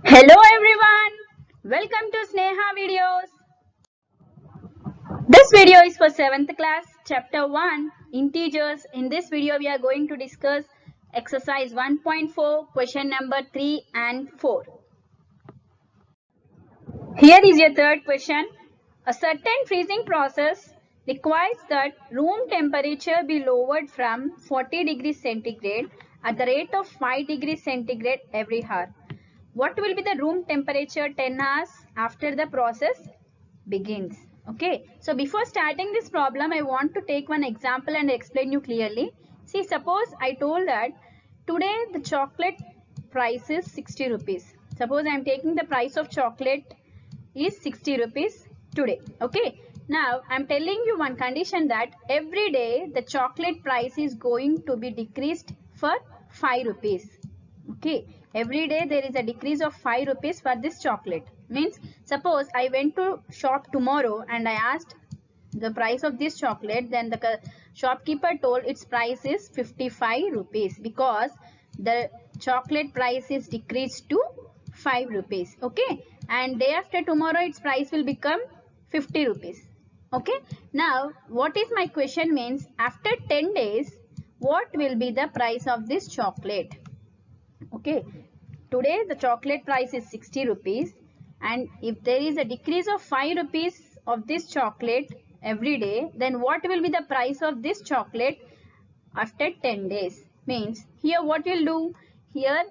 Hello everyone, welcome to Sneha Videos. This video is for 7th class, chapter 1, integers. In this video we are going to discuss exercise 1.4, question number 3 and 4. Here is your third question. A certain freezing process requires that room temperature be lowered from 40 degrees centigrade at the rate of 5 degrees centigrade every hour. What will be the room temperature 10 hours after the process begins? Okay, so before starting this problem, I want to take one example and explain you clearly. See, suppose I told that today the chocolate price is 60 rupees. Suppose I am taking the price of chocolate is 60 rupees today. Okay, now I am telling you one condition that every day the chocolate price is going to be decreased for 5 rupees. Okay, every day there is a decrease of 5 rupees for this chocolate. Means suppose I went to shop tomorrow and I asked the price of this chocolate, then the shopkeeper told its price is 55 rupees because the chocolate price is decreased to 5 rupees. Okay, and day after tomorrow its price will become 50 rupees. Okay, now what is my question means, after 10 days what will be the price of this chocolate? Okay, today the chocolate price is 60 rupees, and if there is a decrease of 5 rupees of this chocolate every day, then what will be the price of this chocolate after 10 days? Means here what we'll do, here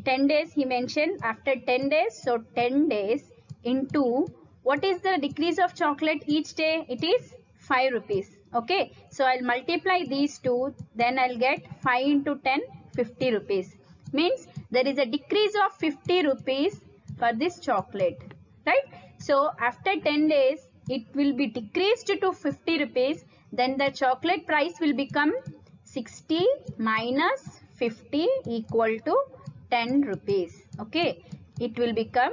10 days he mentioned, after 10 days, so 10 days into what is the decrease of chocolate each day? It is 5 rupees. Okay, so I'll multiply these two, then I'll get 5 into 10, 50 rupees. Means there is a decrease of 50 rupees for this chocolate, right? So after 10 days it will be decreased to 50 rupees, then the chocolate price will become 60 minus 50 equal to 10 rupees. Okay, it will become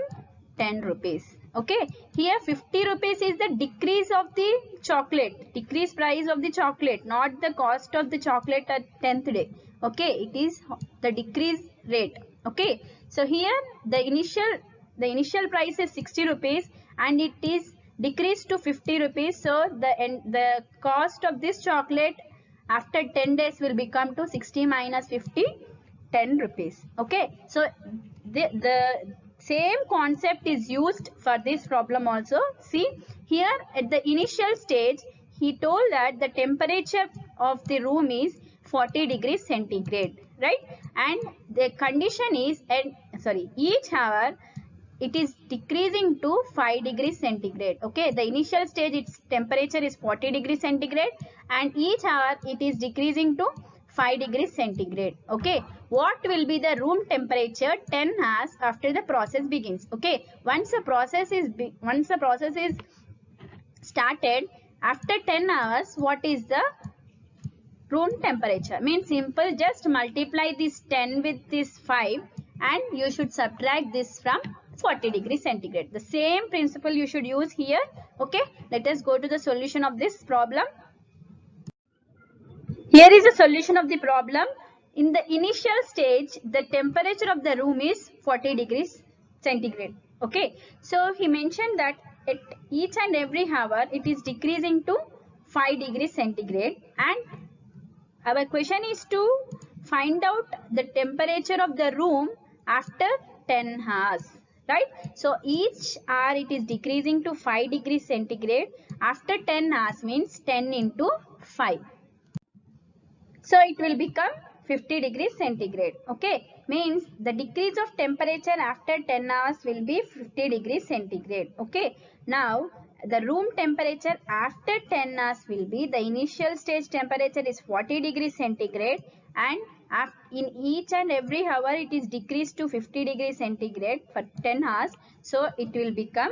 10 rupees. Okay, here 50 rupees is the decrease of the chocolate, decrease price of the chocolate, not the cost of the chocolate at 10th day. Okay, it is the decrease rate. Okay, so here the initial price is 60 rupees and it is decreased to 50 rupees. So the cost of this chocolate after 10 days will become to 60 minus 50, 10 rupees. Okay, so the same concept is used for this problem also. See, here at the initial stage he told that the temperature of the room is 40 degrees centigrade, right? And the condition is each hour it is decreasing to 5 degrees centigrade. Okay, the initial stage its temperature is 40 degrees centigrade and each hour it is decreasing to 5 degrees centigrade. Okay, what will be the room temperature 10 hours after the process begins? Okay, once the process is started, after 10 hours what is the room temperature? Means simple, just multiply this 10 with this 5 and you should subtract this from 40 degrees centigrade. The same principle you should use here. Okay, let us go to the solution of this problem. Here is the solution of the problem. In the initial stage, the temperature of the room is 40 degrees centigrade. Okay, so he mentioned that at each and every hour it is decreasing to 5 degrees centigrade, and our question is to find out the temperature of the room after 10 hours, right? So each hour it is decreasing to 5 degrees centigrade. After 10 hours means 10 into 5. So it will become 50 degrees centigrade. Okay, means the decrease of temperature after 10 hours will be 50 degrees centigrade. Okay, now the room temperature after 10 hours will be, the initial stage temperature is 40 degrees centigrade and in each and every hour it is decreased to 50 degrees centigrade for 10 hours. So it will become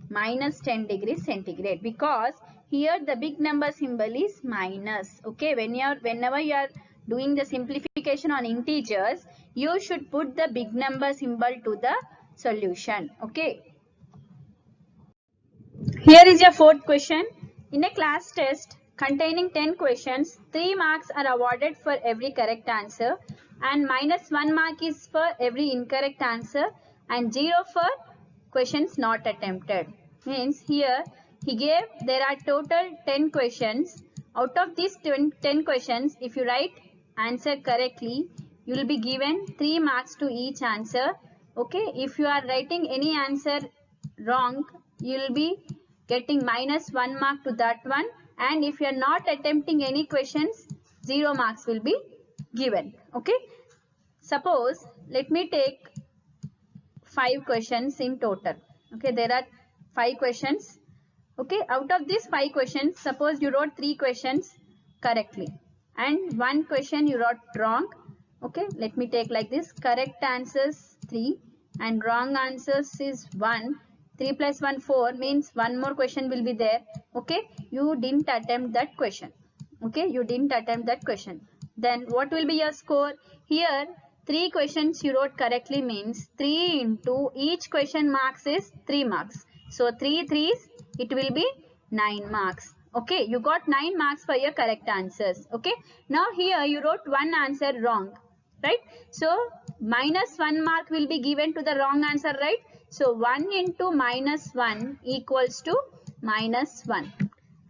minus 10 degrees centigrade, because here the big number symbol is minus. Okay, whenever you are doing the simplification on integers, you should put the big number symbol to the solution. Okay, here is your fourth question. In a class test containing 10 questions, 3 marks are awarded for every correct answer and minus 1 mark is for every incorrect answer. and 0 for questions not attempted. Means here he gave there are total 10 questions. Out of these 10 questions, if you write answer correctly, you will be given 3 marks to each answer. Okay, if you are writing any answer wrong, you will be getting minus 1 mark to that one, and if you are not attempting any questions, 0 marks will be given. Okay, suppose let me take 5 questions in total. Okay, there are 5 questions. Okay, out of these 5 questions, suppose you wrote 3 questions correctly and 1 question you wrote wrong. Okay, let me take like this. Correct answers 3 and wrong answers is 1. 3 plus 1 4 means one more question will be there. Okay, you didn't attempt that question. Okay, you didn't attempt that question. Then what will be your score? Here 3 questions you wrote correctly means 3 into each question marks is 3 marks. So 3 threes, it will be 9 marks. Okay, you got 9 marks for your correct answers. Okay, now here you wrote one answer wrong, right? So minus 1 mark will be given to the wrong answer, right? So 1 into minus 1 equals to minus 1.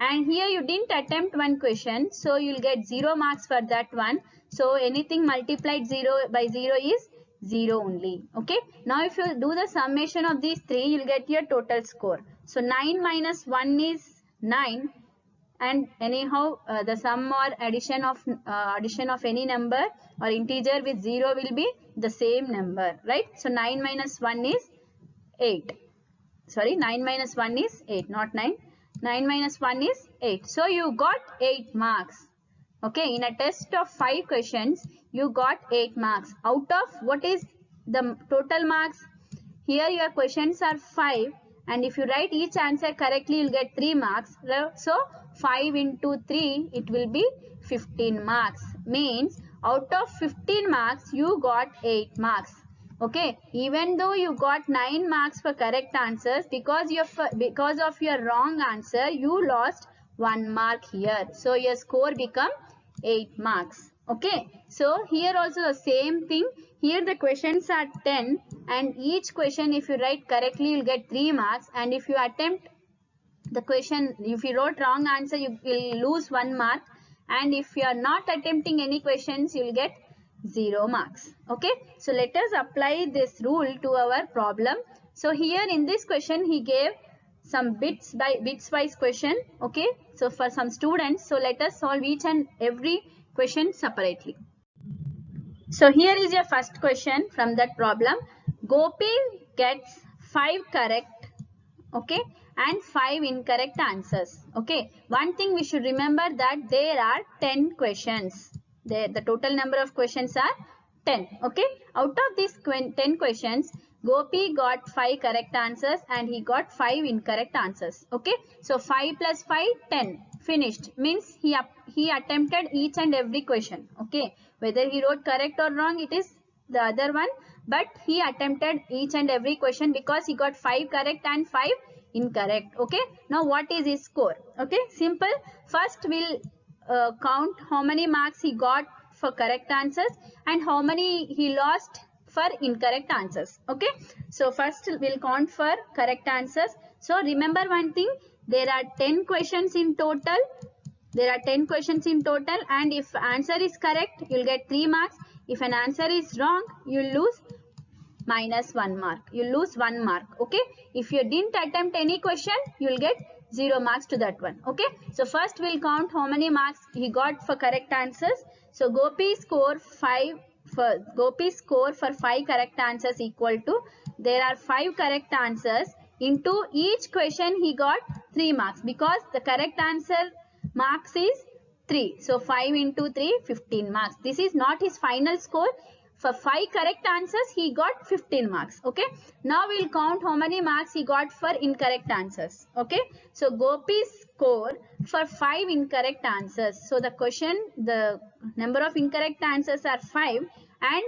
And here you didn't attempt one question, so you'll get 0 marks for that one. So anything multiplied 0 by 0 is 0 only. Okay, now if you do the summation of these 3, you'll get your total score. So 9 minus 1 is 9, and anyhow the sum or addition of any number or integer with 0 will be the same number, right? So 9 minus 1 is 8. Sorry, 9 minus 1 is 8, not 9. 9 minus 1 is 8. So you got 8 marks. Okay, in a test of 5 questions, you got 8 marks. Out of what is the total marks? Here your questions are 5, and if you write each answer correctly, you'll get 3 marks. So 5 into 3, it will be 15 marks. Means out of 15 marks, you got 8 marks. Okay, even though you got 9 marks for correct answers, because of your wrong answer, you lost 1 mark here. So your score become 8 marks. Okay, so here also the same thing. Here the questions are 10, and each question if you write correctly, you'll get 3 marks, and if you attempt the question, if you wrote wrong answer, you will lose 1 mark, and if you are not attempting any questions, you will get 0 marks. Okay, so let us apply this rule to our problem. So here in this question he gave some bits wise question. Okay, so for some students, so let us solve each and every question separately. So here is your first question from that problem. Gopi gets 5 correct, okay, and 5 incorrect answers. Okay, one thing we should remember that there are 10 questions. The total number of questions are 10. Okay, out of these 10 questions, Gopi got 5 correct answers and he got 5 incorrect answers. Okay, so 5 plus 5, 10. Finished. Means he attempted each and every question. Okay, whether he wrote correct or wrong, it is the other one, but he attempted each and every question because he got 5 correct and 5 incorrect. Okay, now what is his score? Okay, simple. First we'll count how many marks he got for correct answers and how many he lost for incorrect answers. Okay, so first we'll count for correct answers. So remember one thing, there are 10 questions in total. There are 10 questions in total, and if answer is correct, you'll get 3 marks. If an answer is wrong, you'll lose minus 1 mark. You lose 1 mark. Okay, if you didn't attempt any question, you'll get 0 marks to that one. Okay, so first we'll count how many marks he got for correct answers. So Gopi score for 5 correct answers equal to, there are 5 correct answers, into each question he got 3 marks because the correct answer marks is 3. So 5 into 3, 15 marks. This is not his final score. For 5 correct answers, he got 15 marks. Okay. Now we'll count how many marks he got for incorrect answers. Okay. So Gopi's score for 5 incorrect answers. So the number of incorrect answers are 5, and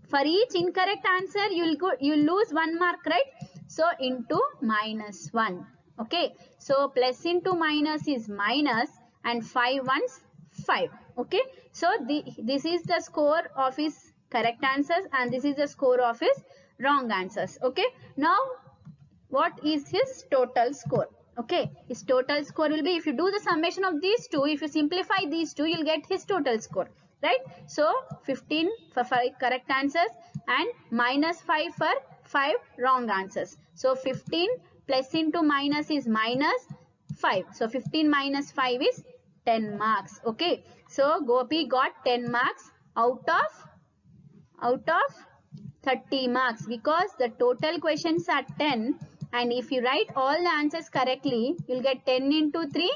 for each incorrect answer, you'll lose 1 mark, right? So into minus 1. Okay. So plus into minus is minus, and 5 ones 5. Okay. So this is the score of his correct answers, and this is the score of his wrong answers. Okay, now what is his total score? Okay, his total score will be, if you do the summation of these two, if you simplify these two, you'll get his total score, right? So 15 for 5 correct answers and minus 5 for 5 wrong answers. So 15 plus into minus is minus 5. So 15 minus 5 is 10 marks. Okay, so Gopi got 10 marks out of 30 marks, because the total questions are 10, and if you write all the answers correctly, you'll get 10 into 3,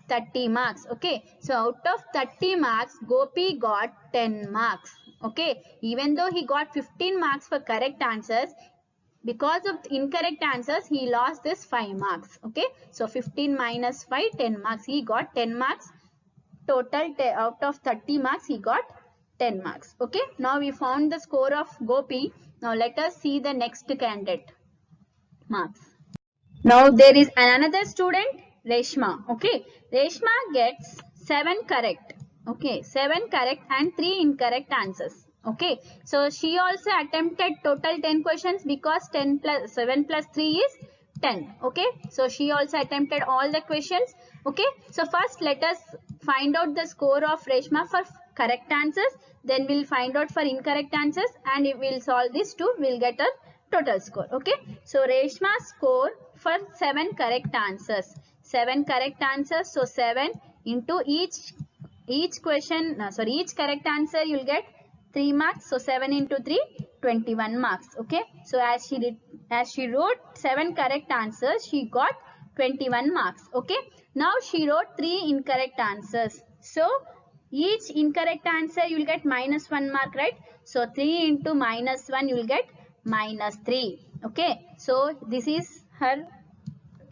30 marks. Okay, so out of 30 marks, Gopi got 10 marks. Okay, even though he got 15 marks for correct answers, because of incorrect answers, he lost this 5 marks. Okay, so 15 minus 5, 10 marks. He got 10 marks. Total out of 30 marks, he got 10 marks. Okay, now we found the score of Gopi. Now let us see the next candidate marks. Now there is another student, Reshma. Okay, Reshma gets 7 correct. Okay, 7 correct and 3 incorrect answers. Okay, so she also attempted total 10 questions, because 10 plus 7 plus 3 is 10. Okay, so she also attempted all the questions. Okay, so first let us find out the score of Reshma for correct answers. Then we'll find out for incorrect answers, and if we'll solve these two, we'll get a total score. Okay, so Reshma's score for 7 correct answers. 7 correct answers. So 7 into each question, each correct answer, you'll get 3 marks. So 7 into 3, 21 marks. Okay, so as she wrote 7 correct answers, she got 21 marks. Okay, now she wrote 3 incorrect answers. So each incorrect answer you will get minus 1 mark, right? So 3 into minus 1, you will get minus 3. Okay, so this is her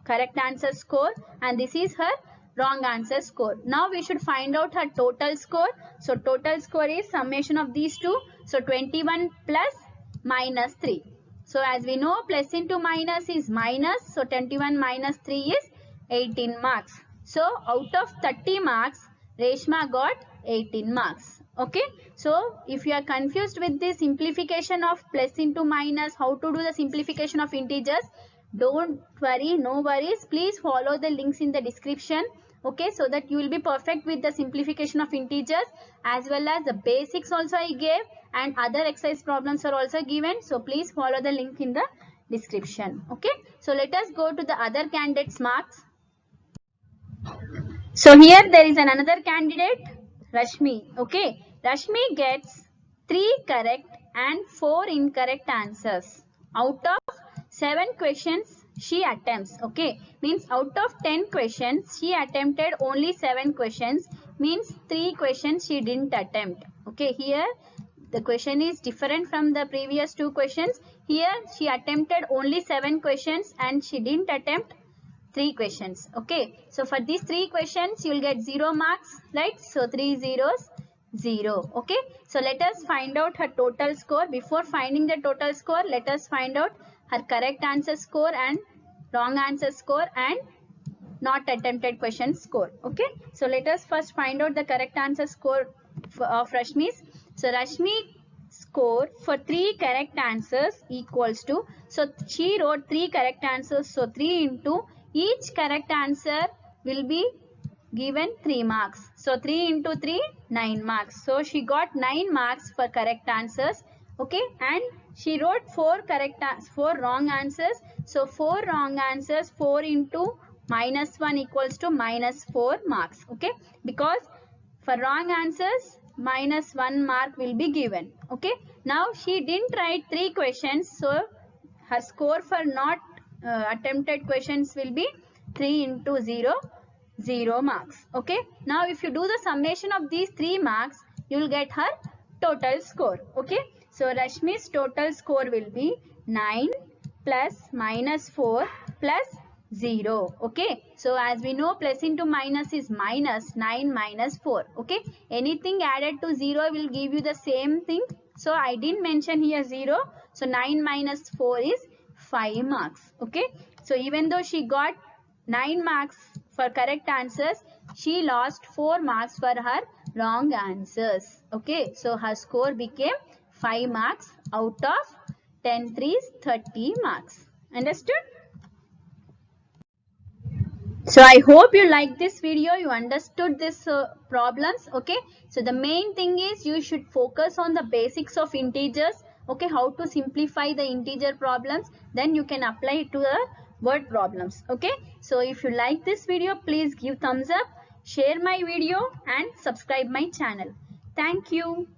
correct answer score, and this is her wrong answer score. Now we should find out her total score. So total score is summation of these two. So 21 plus minus 3. So as we know, plus into minus is minus. So 21 minus 3 is 18 marks. So out of 30 marks, Reshma got 18 marks. Okay, so if you are confused with the simplification of plus into minus, how to do the simplification of integers, don't worry, no worries. Please follow the links in the description. Okay, so that you will be perfect with the simplification of integers, as well as the basics also I gave, and other exercise problems are also given. So please follow the link in the description. Okay, so let us go to the other candidates marks. So here there is another candidate, Rashmi. Okay, Rashmi gets 3 correct and 4 incorrect answers out of 7 questions she attempts. Okay, means out of 10 questions she attempted only 7 questions, means 3 questions she didn't attempt. Okay, here the question is different from the previous 2 questions. Here she attempted only 7 questions and she didn't attempt 3 questions. Okay, so for these 3 questions you will get 0 marks, right? So 3 zeros, 0. Okay, so let us find out her total score. Before finding the total score, let us find out her correct answer score and wrong answer score and not attempted question score. Okay, so let us first find out the correct answer score of Rashmi's. So Rashmi score for 3 correct answers equals to, so she wrote 3 correct answers, so 3 into each correct answer will be given 3 marks. So 3 into 3, 9 marks. So she got 9 marks for correct answers. Okay, and she wrote 4 wrong answers. So 4 wrong answers, 4 into minus 1 equals to minus 4 marks. Okay, because for wrong answers, minus 1 mark will be given. Okay, now she didn't write 3 questions, so her score for not attempted questions will be 3 into 0, 0 marks. Okay, now if you do the summation of these 3 marks, you will get her total score. Okay, so Rashmi's total score will be 9 plus minus 4 plus 0. Okay, so as we know, plus into minus is minus, 9 minus 4. Okay, anything added to 0 will give you the same thing. So I didn't mention here 0. So 9 minus 4 is 5 marks. Okay, so even though she got 9 marks for correct answers, she lost 4 marks for her wrong answers. Okay, so her score became 5 marks out of 10 3s 30 marks. Understood? So I hope you like this video, you understood this problems. Okay, so the main thing is you should focus on the basics of integers. Okay, how to simplify the integer problems, then you can apply it to the word problems. Okay, so if you like this video, please give thumbs up, share my video and subscribe my channel. Thank you.